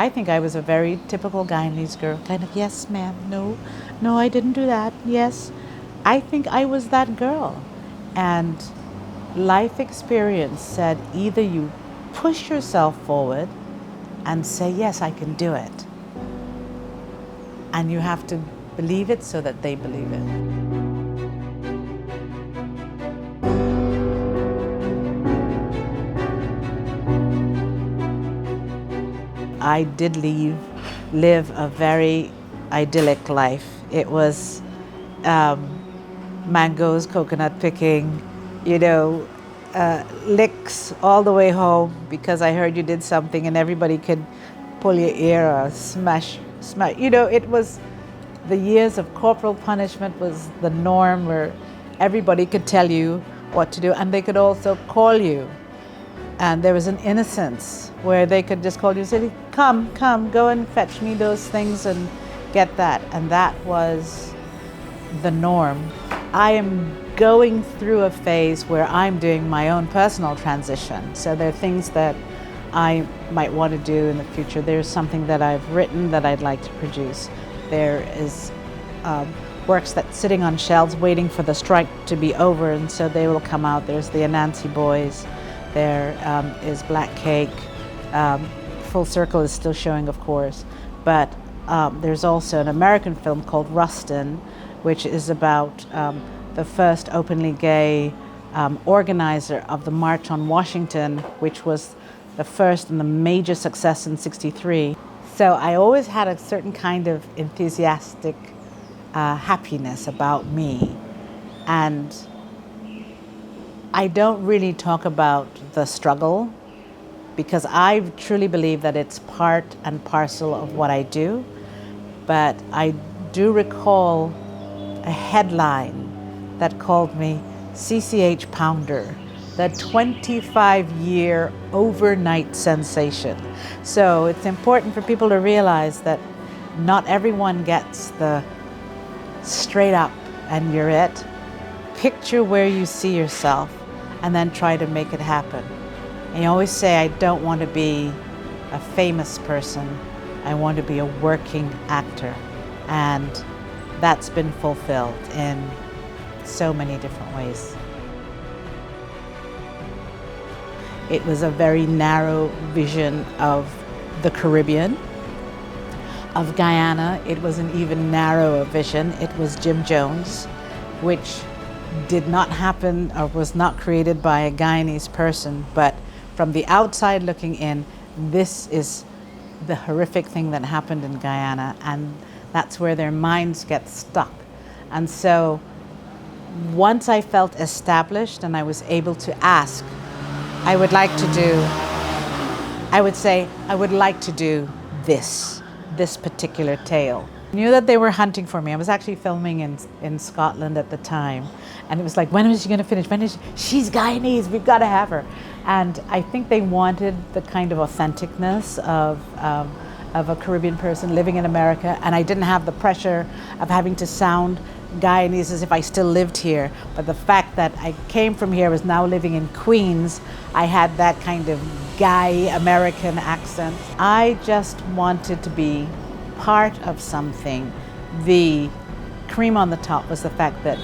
I think I was a very typical Guyanese girl, kind of, yes, ma'am, no, no, I didn't do that, yes. I think I was that girl. And life experience said either you push yourself forward and say, yes, I can do it. And you have to believe it so that they believe it. I did live a very idyllic life. It was mangoes, coconut picking, licks all the way home because I heard you did something and everybody could pull your ear or smash. It was the years of corporal punishment was the norm where everybody could tell you what to do and they could also call you. And there was an innocence where they could just call you and say, come, go and fetch me those things and get that. And that was the norm. I am going through a phase where I'm doing my own personal transition. So there are things that I might want to do in the future. There's something that I've written that I'd like to produce. There is works that's sitting on shelves waiting for the strike to be over, and so they will come out. There's the Anansi Boys. There is Black Cake. Full Circle is still showing, of course, but there's also an American film called Rustin, which is about the first openly gay organizer of the March on Washington, which was the first and the major success in '63. So I always had a certain kind of enthusiastic happiness about me. And I don't really talk about the struggle because I truly believe that it's part and parcel of what I do. But I do recall a headline that called me CCH Pounder, the 25-year overnight sensation. So it's important for people to realize that not everyone gets the straight up and you're it. Picture where you see yourself and then try to make it happen. And you always say, I don't want to be a famous person. I want to be a working actor. And that's been fulfilled in so many different ways. It was a very narrow vision of the Caribbean. Of Guyana, it was an even narrower vision. It was Jim Jones, which did not happen or was not created by a Guyanese person, but from the outside looking in, this is the horrific thing that happened in Guyana, and that's where their minds get stuck. And so once I felt established and I was able to ask, I would like to do this particular tale. I knew that they were hunting for me. I was actually filming in Scotland at the time. And it was like, when is she gonna finish? She's Guyanese, we've gotta have her. And I think they wanted the kind of authenticness of a Caribbean person living in America. And I didn't have the pressure of having to sound Guyanese as if I still lived here. But the fact that I came from here, was now living in Queens, I had that kind of Guy American accent. I just wanted to be part of something. The cream on the top was the fact that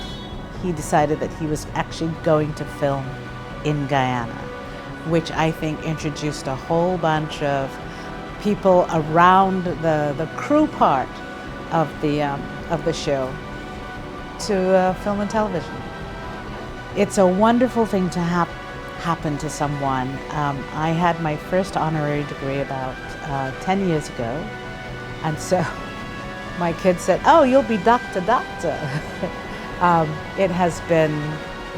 he decided that he was actually going to film in Guyana, which I think introduced a whole bunch of people around the crew part of the show to film and television. It's a wonderful thing to happen to someone. I had my first honorary degree about 10 years ago, and so my kids said, "Oh, you'll be doctor." It has been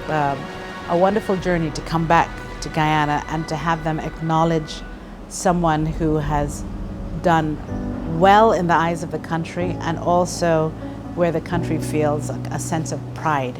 a wonderful journey to come back to Guyana and to have them acknowledge someone who has done well in the eyes of the country, and also where the country feels a sense of pride